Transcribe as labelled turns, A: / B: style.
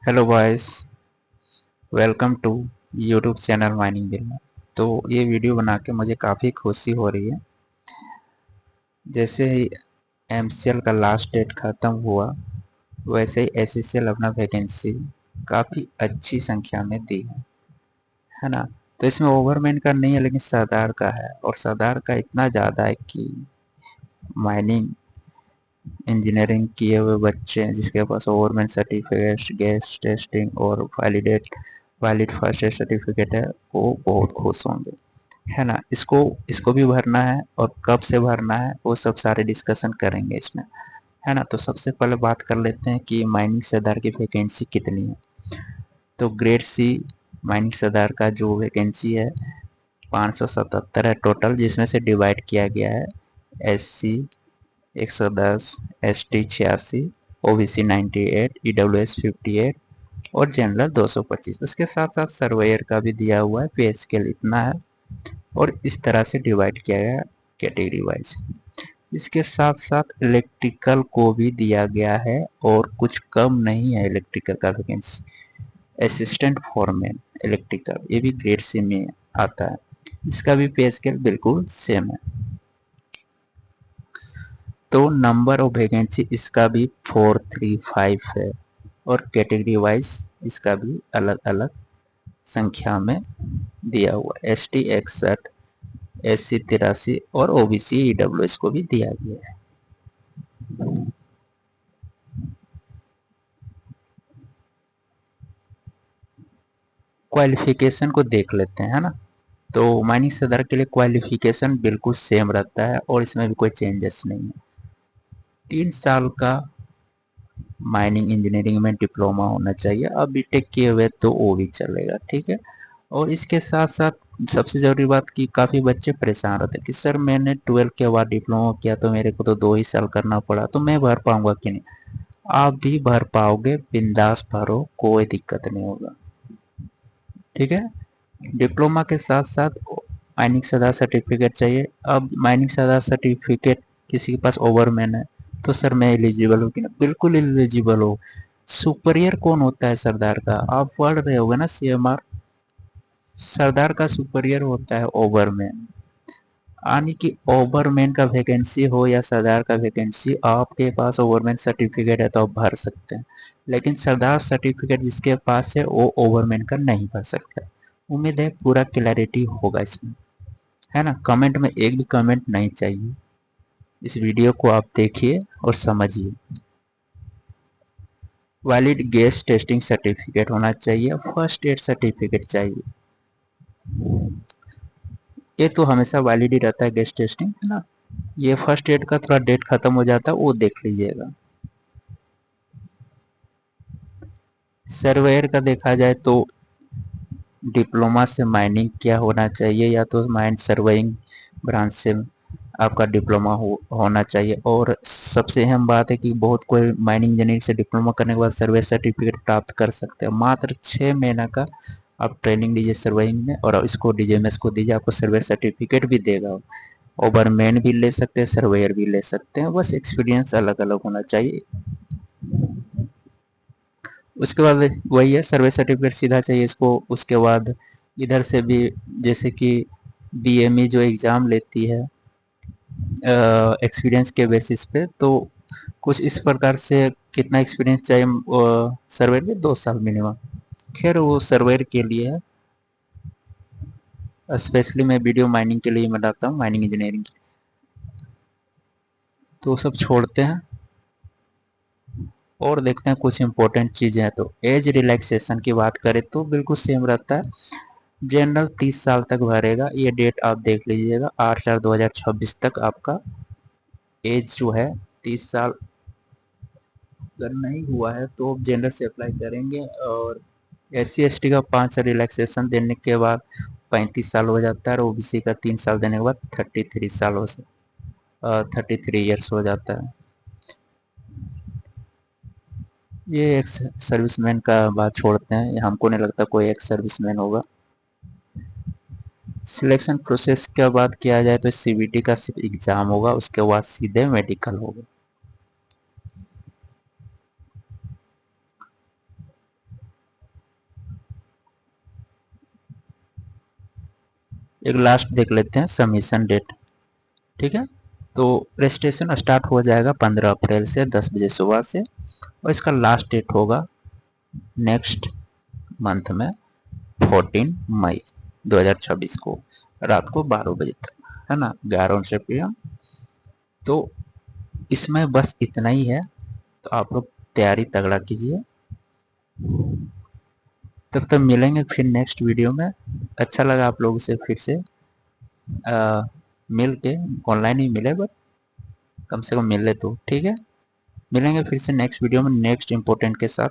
A: Hello boys, welcome to YouTube channel mining bill. तो ये video बना के मुझे काफ़ी खुशी हो रही है। जैसे ही एमसीएल का लास्ट डेट ख़त्म हुआ, वैसे ही एसएसएल अपना वैकेंसी काफ़ी अच्छी संख्या में दी है ना। तो इसमें ओवरमैन का नहीं है, लेकिन सरदार का है, और सरदार का इतना ज़्यादा है कि माइनिंग इंजीनियरिंग किए हुए बच्चे हैं जिसके पास ओवरमैन सर्टिफिकेट, गैस टेस्टिंग और वैलिड फर्स्ट एड सर्टिफिकेट है, वो बहुत खुश होंगे, है ना। इसको इसको भी भरना है, और कब से भरना है वो सब सारे डिस्कशन करेंगे इसमें, है ना। तो सबसे पहले बात कर लेते हैं कि माइनिंग सरदार की वैकेंसी कितनी है। तो ग्रेड सी माइनिंग सरदार का जो वैकेंसी है 577 है टोटल, जिसमें से डिवाइड किया गया है SC 110, ST 86, OBC 98, EWS 58 और जनरल 225। उसके साथ साथ सर्वेयर का भी दिया हुआ है, पे स्केल इतना है, और इस तरह से डिवाइड किया गया कैटेगरी वाइज। इसके साथ साथ इलेक्ट्रिकल को भी दिया गया है, और कुछ कम नहीं है इलेक्ट्रिकल का वैकेंसी। असिस्टेंट फॉरमैन इलेक्ट्रिकल, ये भी ग्रेड सी में आता है। इसका भी पे स्केल बिल्कुल सेम है। तो नंबर ऑफ वैकेंसी इसका भी 435 है, और कैटेगरी वाइज इसका भी अलग अलग संख्या में दिया हुआ है। ST 61, SC 83 और OBC EWS को भी दिया गया है। क्वालिफिकेशन को देख लेते हैं, है ना। तो माइनिंग सदर के लिए क्वालिफिकेशन बिल्कुल सेम रहता है, और इसमें भी कोई चेंजेस नहीं है। 3 साल का माइनिंग इंजीनियरिंग में डिप्लोमा होना चाहिए। अब बीटेक किए हुए तो वो भी चलेगा, ठीक है। और इसके साथ साथ सबसे ज़रूरी बात कि काफ़ी बच्चे परेशान रहते हैं कि सर मैंने 12 के बाद डिप्लोमा किया तो मेरे को तो 2 ही साल करना पड़ा, तो मैं भर पाऊंगा कि नहीं। आप भी भर पाओगे, बिंदास भरो, कोई दिक्कत नहीं होगा, ठीक है। डिप्लोमा के साथ साथ माइनिंग सदा सर्टिफिकेट चाहिए। अब माइनिंग सदा सर्टिफिकेट किसी के पास ओवरमैन है, तो सर मैं एलिजिबल हूँ कि ना, बिल्कुल एलिजिबल हो। सुपरियर कौन होता है सरदार का, आप पढ़ रहे होगे ना CMR। सरदार का सुपरियर होता है ओवरमैन। यानी कि ओवरमैन का वैकेंसी हो या सरदार का वैकेंसी, आपके पास ओवरमैन सर्टिफिकेट है तो आप भर सकते हैं, लेकिन सरदार सर्टिफिकेट जिसके पास है वो ओवरमैन का नहीं भर सकता। उम्मीद है पूरा क्लैरिटी होगा इसमें, है ना। कमेंट में एक भी कमेंट नहीं चाहिए। इस वीडियो को आप देखिए और समझिए। वैलिड गैस टेस्टिंग सर्टिफिकेट होना चाहिए, फर्स्ट एड सर्टिफिकेट चाहिए। ये तो हमेशा वैलिड ही रहता है गैस टेस्टिंग, है ना। ये फर्स्ट एड का थोड़ा डेट खत्म हो जाता है, वो देख लीजिएगा। सर्वेयर का देखा जाए तो डिप्लोमा से माइनिंग किया होना चाहिए, या तो माइन सर्वेइंग ब्रांच से आपका डिप्लोमा होना चाहिए। और सबसे अहम बात है कि बहुत कोई माइनिंग इंजीनियरिंग से डिप्लोमा करने के बाद सर्वे सर्टिफिकेट प्राप्त कर सकते हैं। मात्र 6 महीना का आप ट्रेनिंग लीजिए सर्वेइंग में, और इसको DJMS को दीजिए, आपको सर्वे सर्टिफिकेट भी देगा। ओवरमैन भी ले सकते हैं, सर्वेयर भी ले सकते हैं, बस एक्सपीरियंस अलग अलग होना चाहिए। उसके बाद वही है, सर्वे सर्टिफिकेट सीधा चाहिए इसको। उसके बाद इधर से भी, जैसे कि BME जो एग्ज़ाम लेती है एक्सपीरियंस के बेसिस पे, तो कुछ इस प्रकार से कितना एक्सपीरियंस चाहिए सर्वेयर में, 2 साल मिनिमम। खैर वो सर्वेयर के लिए है, स्पेशली मैं वीडियो माइनिंग के लिए बनाता हूँ, माइनिंग इंजीनियरिंग। तो सब छोड़ते हैं और देखते हैं कुछ इंपॉर्टेंट चीज़ें हैं। तो एज रिलैक्सेशन की बात करें तो बिल्कुल सेम रहता है। जनरल 30 साल तक भरेगा, ये डेट आप देख लीजिएगा, 8/4/2026 तक आपका एज जो है 30 साल अगर नहीं हुआ है तो जनरल से अप्लाई करेंगे। और SC ST का 5 साल रिलैक्सेशन देने के बाद 35 साल हो जाता है, और OBC का 3 साल देने के बाद 33 साल 33 ईयर्स हो जाता है। ये एक सर्विसमैन का बात छोड़ते हैं, हमको नहीं लगता कोई एक सर्विसमैन होगा। सिलेक्शन प्रोसेस की बात किया जाए तो CBT का सिर्फ एग्ज़ाम होगा, उसके बाद सीधे मेडिकल होगा। एक लास्ट देख लेते हैं सबमिशन डेट। ठीक है, तो रजिस्ट्रेशन स्टार्ट हो जाएगा 15 अप्रैल से 10 बजे सुबह से, और इसका लास्ट डेट होगा नेक्स्ट मंथ में 14 मई 2026 को रात को 12 बजे तक, है ना, 11 PM। तो इसमें बस इतना ही है, तो आप लोग तैयारी तगड़ा कीजिए। तब तक मिलेंगे फिर नेक्स्ट वीडियो में। अच्छा लगा आप लोगों से फिर से मिल के, ऑनलाइन ही मिले बट कम से कम मिले तो ठीक है। मिलेंगे फिर से नेक्स्ट वीडियो में नेक्स्ट इम्पोर्टेंट के साथ।